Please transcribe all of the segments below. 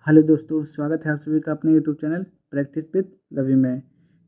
Hello दोस्तों, स्वागत है आप सभी का अपने YouTube channel practice with Ravi में।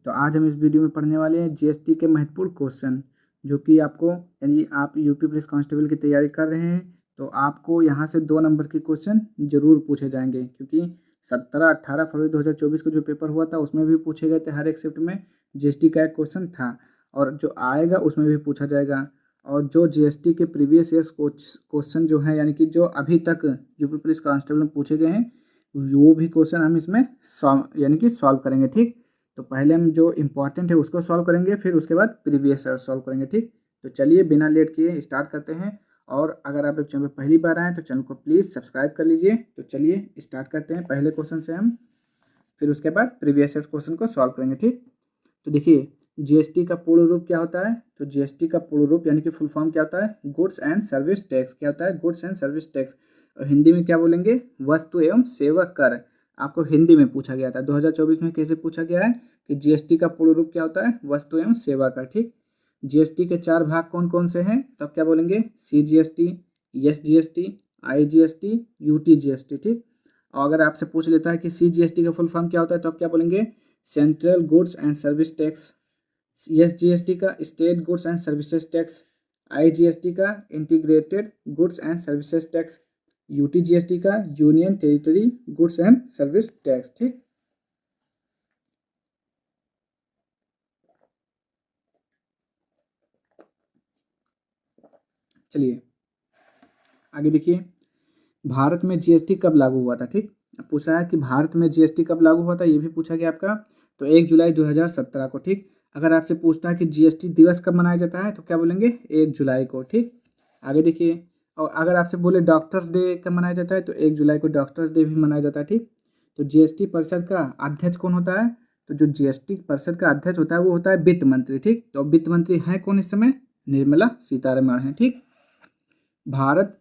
तो आज हम इस वीडियो में पढ़ने वाले हैं जीएसटी के महत्वपूर्ण क्वेश्चन, जो कि आपको यदि आप यूपी पुलिस कांस्टेबल की तैयारी कर रहे हैं तो आपको यहाँ से 2 नंबर के क्वेश्चन जरूर पूछे जाएंगे, क्योंकि 17-18 फरवरी 2024 को जो पेपर हुआ था उसमें भी पूछे गए थे। हर एक शिफ्ट में जीएसटी का एक क्वेश्चन था और जो आएगा उसमें भी पूछा जाएगा। और जो जीएसटी के प्रीवियस ईयर्स क्वेश्चन जो है, यानी कि जो अभी तक यूपी पुलिस कांस्टेबल में पूछे गए हैं, वो भी क्वेश्चन हम इसमें सॉल्व करेंगे। ठीक, तो पहले हम जो इम्पोर्टेंट है उसको सॉल्व करेंगे, फिर उसके बाद प्रीवियस ईयर सॉल्व करेंगे। ठीक, तो चलिए बिना लेट किए स्टार्ट करते हैं। और अगर आप लोग चैनल पर पहली बार आए तो चैनल को प्लीज़ सब्सक्राइब कर लीजिए। तो चलिए स्टार्ट करते हैं पहले क्वेश्चन से हम, फिर उसके बाद प्रीवियस ईयर क्वेश्चन को सॉल्व करेंगे। ठीक, तो देखिए जीएसटी का पूर्ण रूप क्या होता है। तो जीएसटी का पूर्ण रूप यानी कि फुल फॉर्म क्या होता है, गुड्स एंड सर्विस टैक्स। क्या होता है, गुड्स एंड सर्विस टैक्स। और हिंदी में क्या बोलेंगे, वस्तु एवं सेवा कर। आपको हिंदी में पूछा गया था 2024 में। कैसे पूछा गया है कि जीएसटी का पूर्ण रूप क्या होता है, वस्तु एवं सेवा कर। ठीक, जीएसटी के 4 भाग कौन कौन से हैं, तो आप क्या बोलेंगे, सीजीएसटी, एसजीएसटी, आईजीएसटी, यूटीजीएसटी। ठीक, और अगर आपसे पूछ लेता है कि सीजीएसटी का फुल फॉर्म क्या होता है तो आप क्या बोलेंगे, central goods and service tax. SGST का state goods and services tax. IGST का integrated goods and services tax. UTGST का union territory goods and service tax. ठीक, चलिए आगे देखिए, भारत में जीएसटी कब लागू हुआ था। ठीक, अब पूछा है कि भारत में जीएसटी कब लागू हुआ था, ये भी पूछा गया आपका। तो 1 जुलाई 2017 को। ठीक, अगर आपसे पूछता है कि जीएसटी दिवस कब मनाया जाता है तो क्या बोलेंगे, 1 जुलाई को। ठीक, आगे देखिए, और अगर आपसे बोले डॉक्टर्स डे कब मनाया जाता है तो 1 जुलाई को डॉक्टर्स डे भी मनाया जाता है। ठीक, तो जीएसटी परिषद का अध्यक्ष कौन होता है, तो जो जीएसटी परिषद का अध्यक्ष होता है वो होता है वित्त मंत्री। ठीक, तो वित्त मंत्री हैं कौन इस समय, निर्मला सीतारमण है। ठीक, भारत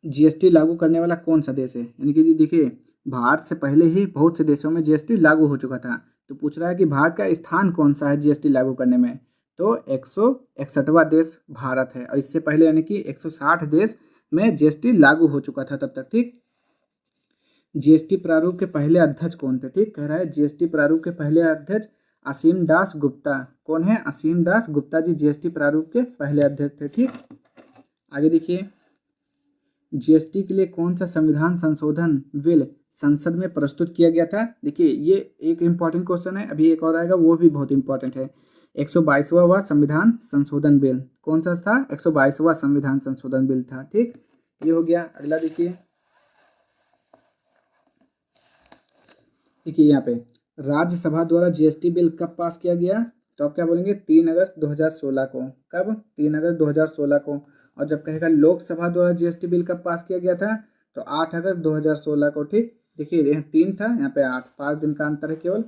जीएसटी लागू करने वाला कौन सा देश है, यानी कि देखिए भारत से पहले ही बहुत से देशों में जीएसटी लागू हो चुका था। तो पूछ रहा है कि भारत का स्थान कौन सा है जीएसटी लागू करने में, तो 161वां देश भारत है। और इससे पहले यानी कि 160 देश में जीएसटी लागू हो चुका था तब तक। ठीक, जीएसटी प्रारूप के पहले अध्यक्ष कौन थे, ठीक कह रहा है, जीएसटी प्रारूप के पहले अध्यक्ष असीम दास गुप्ता। कौन है, असीम दास गुप्ता जी जीएसटी प्रारूप के पहले अध्यक्ष थे। ठीक, आगे देखिए, जीएसटी के लिए कौन सा संविधान संशोधन बिल संसद में प्रस्तुत किया गया था। देखिए ये एक इम्पॉर्टेंट क्वेश्चन है, अभी एक और आएगा वो भी बहुत इंपॉर्टेंट है। 122वां संविधान संशोधन बिल कौन सा था, 122वां संविधान संशोधन बिल था। ठीक, ये हो गया। अगला देखिए, देखिए यहाँ पे राज्यसभा द्वारा जीएसटी बिल कब पास किया गया, तो आप क्या बोलेंगे, 3 अगस्त 2016 को। कब, 3 अगस्त 2016 को। और जब कहेगा लोकसभा द्वारा जीएसटी बिल कब पास किया गया था, तो 8 अगस्त 2016 को। ठीक, देखिए यहाँ 3 था, यहाँ पे 8, 5 दिन का अंतर है केवल।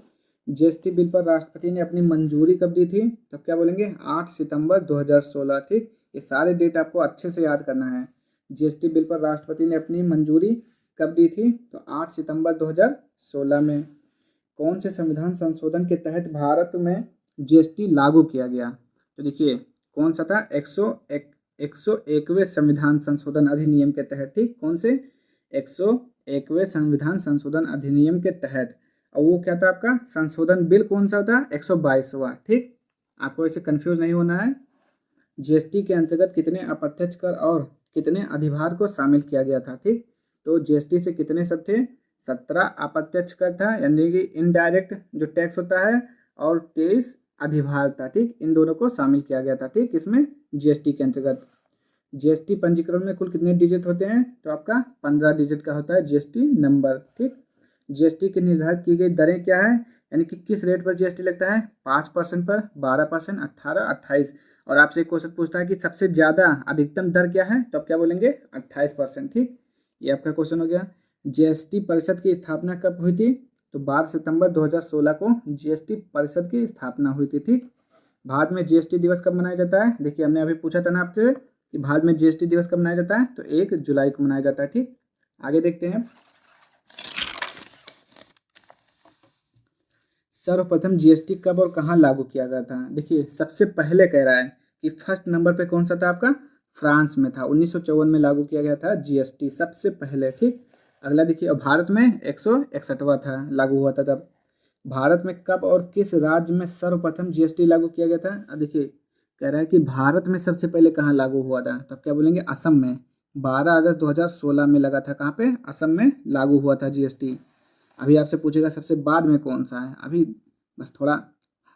जीएसटी बिल पर राष्ट्रपति ने अपनी मंजूरी कब दी थी, तो क्या बोलेंगे, 8 सितंबर 2016। ठीक, ये सारे डेट आपको अच्छे से याद करना है। जीएसटी बिल पर राष्ट्रपति ने अपनी मंजूरी कब दी थी, तो 8 सितंबर 2016 में। कौन से संविधान संशोधन के तहत भारत में जीएसटी लागू किया गया, तो देखिए कौन सा था, 101वें संविधान संशोधन अधिनियम के तहत। ठीक, कौन से, 101वें संविधान संशोधन अधिनियम के तहत। और वो क्या था आपका संशोधन बिल, कौन सा था, 122वां। ठीक, आपको ऐसे कंफ्यूज नहीं होना है। जीएसटी के अंतर्गत कितने अप्रत्यक्ष कर और कितने अधिभार को शामिल किया गया था। ठीक, तो जीएसटी से कितने सब थे, 17 अप्रत्यक्ष कर था यानी कि इनडायरेक्ट जो टैक्स होता है, और 23 अधिभार था। ठीक, इन दोनों को शामिल किया गया था। ठीक, इसमें जीएसटी के अंतर्गत। जीएसटी पंजीकरण में कुल कितने डिजिट होते हैं, तो आपका 15 डिजिट का होता है जीएसटी नंबर। ठीक, जीएसटी की निर्धारित की गई दरें क्या है, यानी कि किस रेट पर जीएसटी लगता है, 5% पर, 12%, 18, 28। और आपसे एक क्वेश्चन पूछता है कि सबसे ज़्यादा अधिकतम दर क्या है, तो आप क्या बोलेंगे, 28%। ठीक, ये आपका क्वेश्चन हो गया। जीएसटी परिषद की स्थापना कब हुई थी, तो 12 सितंबर 2016 को जीएसटी परिषद की स्थापना हुई थी। ठीक, भारत में जीएसटी दिवस कब मनाया जाता है, देखिए हमने अभी पूछा था ना आपसे कि भारत में जीएसटी दिवस कब मनाया जाता है, तो 1 जुलाई को मनाया जाता है। ठीक, आगे देखते हैं, सर्वप्रथम जीएसटी कब और कहाँ लागू किया गया था। देखिए सबसे पहले कह रहा है कि फर्स्ट नंबर पे कौन सा था आपका, फ्रांस में था, 1954 में लागू किया गया था जीएसटी सबसे पहले। ठीक, अगला देखिए, और भारत में 161वां था, लागू हुआ था तब। भारत में कब और किस राज्य में सर्वप्रथम जीएसटी लागू किया गया था? अब देखिए, कह रहा है कि भारत में सबसे पहले कहाँ लागू हुआ था, तब क्या बोलेंगे असम में। 12 अगस्त 2016 में लगा था, कहाँ पे? असम में लागू हुआ था जीएसटी। अभी आपसे पूछेगा सबसे बाद में कौन सा है, अभी बस थोड़ा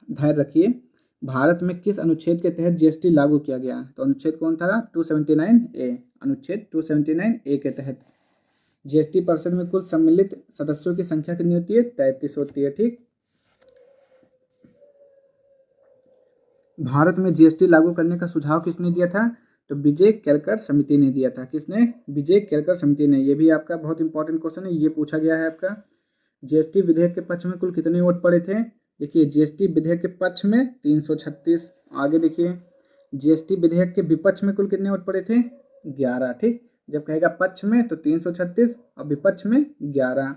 धैर्य रखिए। भारत में किस अनुच्छेद के तहत जीएसटी लागू किया गया? तो अनुच्छेद कौन था? 279A, अनुच्छेद 279A के तहत। जीएसटी परिषद में कुल सम्मिलित सदस्यों की संख्या कितनी होती है? 33 होती है, ठीक। भारत में जीएसटी लागू करने का सुझाव किसने दिया था? तो विजय केलकर समिति ने दिया था। किसने? विजय केलकर समिति ने। ये भी आपका बहुत इंपॉर्टेंट क्वेश्चन है, ये पूछा गया है आपका। जीएसटी विधेयक के पक्ष में कुल कितने वोट पड़े थे? देखिए, जीएसटी विधेयक के पक्ष में 336। आगे देखिए, जीएसटी विधेयक के विपक्ष में कुल कितने वोट पड़े थे? 11, ठीक। जब कहेगा पक्ष में तो 336 और विपक्ष में 11।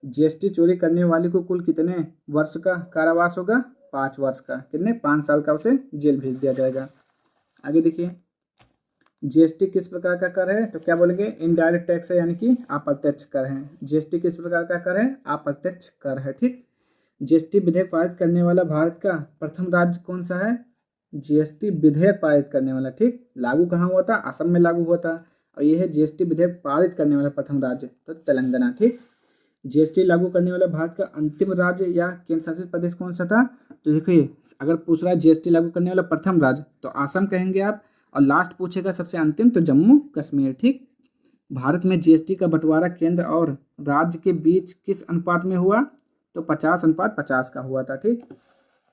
जीएसटी चोरी करने वाले को कुल कितने वर्ष का कारावास होगा? 5 वर्ष का। कितने? 5 साल का उसे जेल भेज दिया जाएगा। आगे देखिए, जीएसटी किस प्रकार का कर है? तो क्या बोलेंगे? इनडायरेक्ट टैक्स है, यानी कि अप्रत्यक्ष कर है। जीएसटी किस प्रकार का कर है? अप्रत्यक्ष कर है, ठीक। जीएसटी विधेयक पारित करने वाला भारत का प्रथम राज्य कौन सा है? जीएसटी विधेयक पारित करने वाला, ठीक। लागू कहाँ हुआ था? असम में लागू हुआ था। और यह है जीएसटी विधेयक पारित करने वाला प्रथम राज्य, तो तेलंगाना, ठीक। जीएसटी लागू करने वाला भारत का अंतिम राज्य या केंद्र शासित प्रदेश कौन सा था? तो देखिए, अगर पूछ रहा है जीएसटी लागू करने वाला प्रथम राज्य तो असम कहेंगे आप, और लास्ट पूछेगा सबसे अंतिम तो जम्मू कश्मीर, ठीक। भारत में जीएसटी का बंटवारा केंद्र और राज्य के बीच किस अनुपात में हुआ? तो 50:50 का हुआ था, ठीक।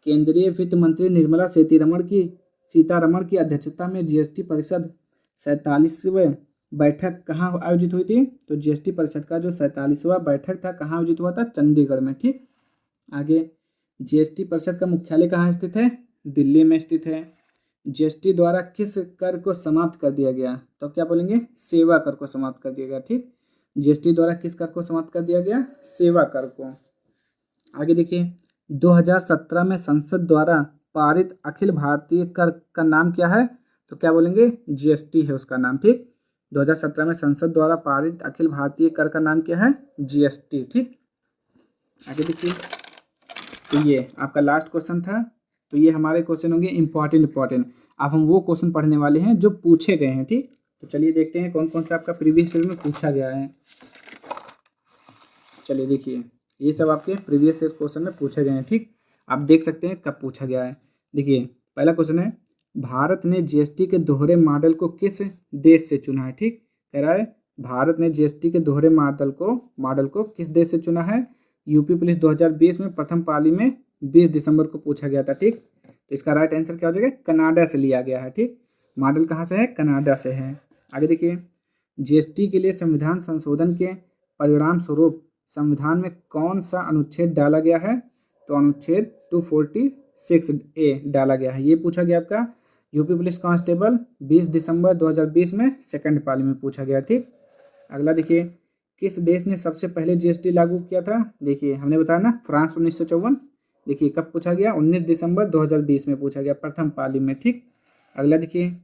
केंद्रीय वित्त मंत्री निर्मला सीतारमण की अध्यक्षता में जीएसटी परिषद 47वें बैठक कहाँ आयोजित हुई थी? तो जीएसटी परिषद का जो 47वां बैठक था कहाँ आयोजित हुआ था? चंडीगढ़ में, ठीक। आगे, जीएसटी परिषद का मुख्यालय कहाँ स्थित है? दिल्ली में स्थित है। जीएसटी द्वारा किस कर को समाप्त कर दिया गया? तो क्या बोलेंगे? सेवा कर को समाप्त कर दिया गया, ठीक। जीएसटी द्वारा किस कर को समाप्त कर दिया गया? सेवा कर को। आगे देखिए, 2017 में संसद द्वारा पारित अखिल भारतीय कर का नाम क्या है? तो क्या बोलेंगे? जीएसटी है उसका नाम, ठीक। 2017 में संसद द्वारा पारित अखिल भारतीय कर का नाम क्या है? जीएसटी, ठीक। आगे देखिए, तो ये आपका लास्ट क्वेश्चन था। तो ये हमारे क्वेश्चन होंगे इंपॉर्टेंट। अब हम वो क्वेश्चन पढ़ने वाले हैं जो पूछे गए हैं, ठीक। तो चलिए देखते हैं कौन कौन सा आपका प्रीवियस ईयर में पूछा गया है। चलिए देखिए, ये सब आपके प्रीवियस ईयर क्वेश्चन में पूछे गए हैं, ठीक। आप देख सकते हैं कब पूछा गया है। देखिए, पहला क्वेश्चन है, भारत ने जीएसटी के दोहरे मॉडल को किस देश से चुना है? ठीक, कह रहा है भारत ने जीएसटी के दोहरे मॉडल को किस देश से चुना है? यूपी पुलिस 2020 में प्रथम पाली में 20 दिसंबर को पूछा गया था, ठीक। तो इसका राइट आंसर क्या हो जाएगा? कनाडा से लिया गया है, ठीक। मॉडल कहाँ से है? कनाडा से है। आगे देखिए, जीएसटी के लिए संविधान संशोधन के परिणाम स्वरूप संविधान में कौन सा अनुच्छेद डाला गया है? तो अनुच्छेद 246A डाला गया है। ये पूछा गया आपका यूपी पुलिस कांस्टेबल 20 दिसंबर 2020 में सेकंड पाली में पूछा गया, ठीक। अगला देखिए, किस देश ने सबसे पहले जीएसटी लागू किया था? देखिए, हमने बताया ना, फ्रांस 1954। देखिए कब पूछा गया? 19 दिसंबर 2020 में पूछा गया, प्रथम पाली में, ठीक। अगला देखिए,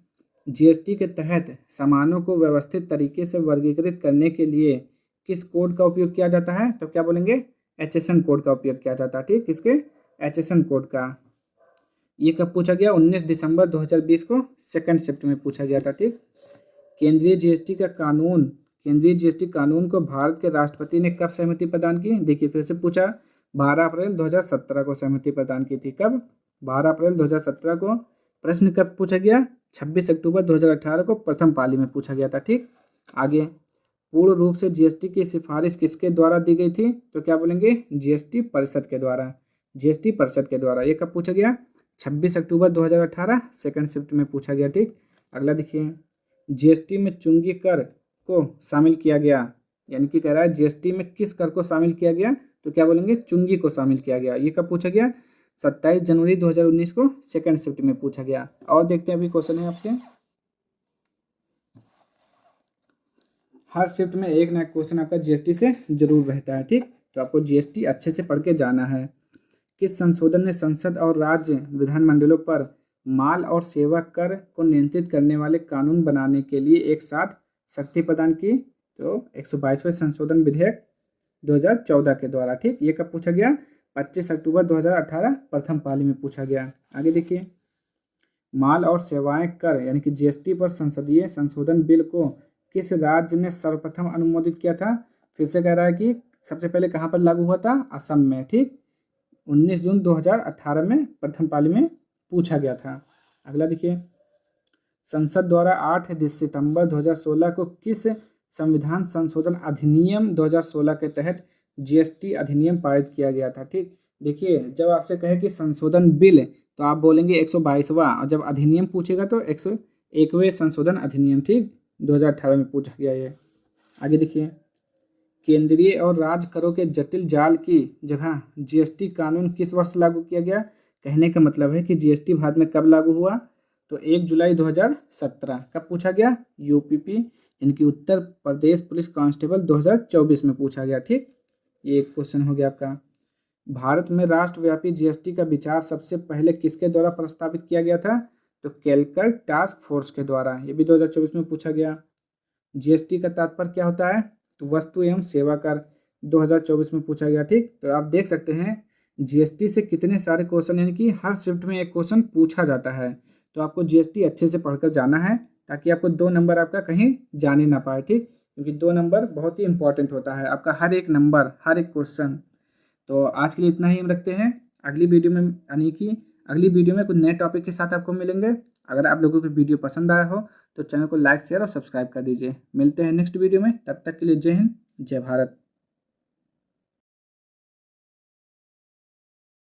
जीएसटी के तहत सामानों को व्यवस्थित तरीके से वर्गीकृत करने के लिए किस कोड का उपयोग किया जाता है? तो क्या बोलेंगे? एचएसएन कोड का उपयोग किया जाता है, ठीक। किसके? एचएसएन कोड का। ये कब पूछा गया? 19 दिसंबर 2020 को सेकंड शिफ्ट में पूछा गया था, ठीक। केंद्रीय जीएसटी कानून को भारत के राष्ट्रपति ने कब सहमति प्रदान की? देखिए फिर से पूछा, 12 अप्रैल 2017 को सहमति प्रदान की थी। कब? 12 अप्रैल 2017 को। प्रश्न कब पूछा गया? 26 अक्टूबर 2018 को प्रथम पाली में पूछा गया था, ठीक। आगे, पूर्ण रूप से जीएसटी की सिफारिश किसके द्वारा दी गई थी? तो क्या बोलेंगे? जीएसटी परिषद के द्वारा। जीएसटी परिषद के द्वारा। ये कब पूछा गया? 26 अक्टूबर 2018 सेकंड शिफ्ट में पूछा गया, ठीक। अगला देखिए, जीएसटी में चुंगी कर को शामिल किया गया, यानी कि कह रहा है जीएसटी में किस कर को शामिल किया गया? तो क्या बोलेंगे? चुंगी को शामिल किया गया। ये कब पूछा गया? 27 जनवरी 2019 को सेकंड शिफ्ट में पूछा गया। और देखते हैं अभी क्वेश्चन है आपके, हर शिफ्ट में एक नया क्वेश्चन आपका जीएसटी से जरूर रहता है, ठीक। तो आपको जीएसटी अच्छे से पढ़ के जाना है। किस संशोधन ने संसद और राज्य विधानमंडलों पर माल और सेवा कर को नियंत्रित करने वाले कानून बनाने के लिए एक साथ शक्ति प्रदान की? तो 122वें संशोधन विधेयक 2014 के द्वारा। ठीक, ये कब पूछा गया? 25 अक्टूबर 2018 प्रथम पाली में पूछा गया। आगे देखिए, माल और सेवाएं कर यानी कि जीएसटी पर संसदीय संशोधन बिल को किस राज्य ने सर्वप्रथम अनुमोदित किया था? फिर से कह रहा है कि सबसे पहले कहाँ पर लागू हुआ था? असम में। ठीक, 19 जून 2018 में प्रथम पाली में पूछा गया था। अगला देखिए, संसद द्वारा 8 सितंबर 2016 को किस संविधान संशोधन अधिनियम 2016 के तहत जीएसटी अधिनियम पारित किया गया था? ठीक, देखिए जब आपसे कहे कि संशोधन बिल तो आप बोलेंगे 122वां, और जब अधिनियम पूछेगा तो 101वें संशोधन अधिनियम। ठीक, 2018 में पूछा गया ये। आगे देखिए, केंद्रीय और राज्य करों के जटिल जाल की जगह जीएसटी कानून किस वर्ष लागू किया गया? कहने का मतलब है कि जीएसटी भारत में कब लागू हुआ? तो 1 जुलाई 2017। कब पूछा गया? यूपीपी यानी कि उत्तर प्रदेश पुलिस कांस्टेबल 2024 में पूछा गया। ठीक, ये एक क्वेश्चन हो गया आपका। भारत में राष्ट्रव्यापी जीएसटी का विचार सबसे पहले किसके द्वारा प्रस्तावित किया गया था? तो कैलकट टास्क फोर्स के द्वारा। ये भी 2024 में पूछा गया। जीएसटी का तात्पर्य क्या होता है? तो वस्तु एवं सेवा कर, 2024 में पूछा गया। ठीक, तो आप देख सकते हैं जीएसटी से कितने सारे क्वेश्चन, यानी कि हर शिफ्ट में एक क्वेश्चन पूछा जाता है। तो आपको जीएसटी अच्छे से पढ़कर जाना है ताकि आपको 2 नंबर आपका कहीं जाने ना पाए। ठीक, क्योंकि 2 नंबर बहुत ही इंपॉर्टेंट होता है आपका, हर एक नंबर, हर एक क्वेश्चन। तो आज के लिए इतना ही हम रखते हैं। अगली वीडियो में यानी कि अगली वीडियो में कुछ नए टॉपिक के साथ आपको मिलेंगे। अगर आप लोगों को वीडियो पसंद आया हो तो चैनल को लाइक, शेयर और सब्सक्राइब कर दीजिए। मिलते हैं नेक्स्ट वीडियो में, तब तक के लिए जय हिंद, जय भारत।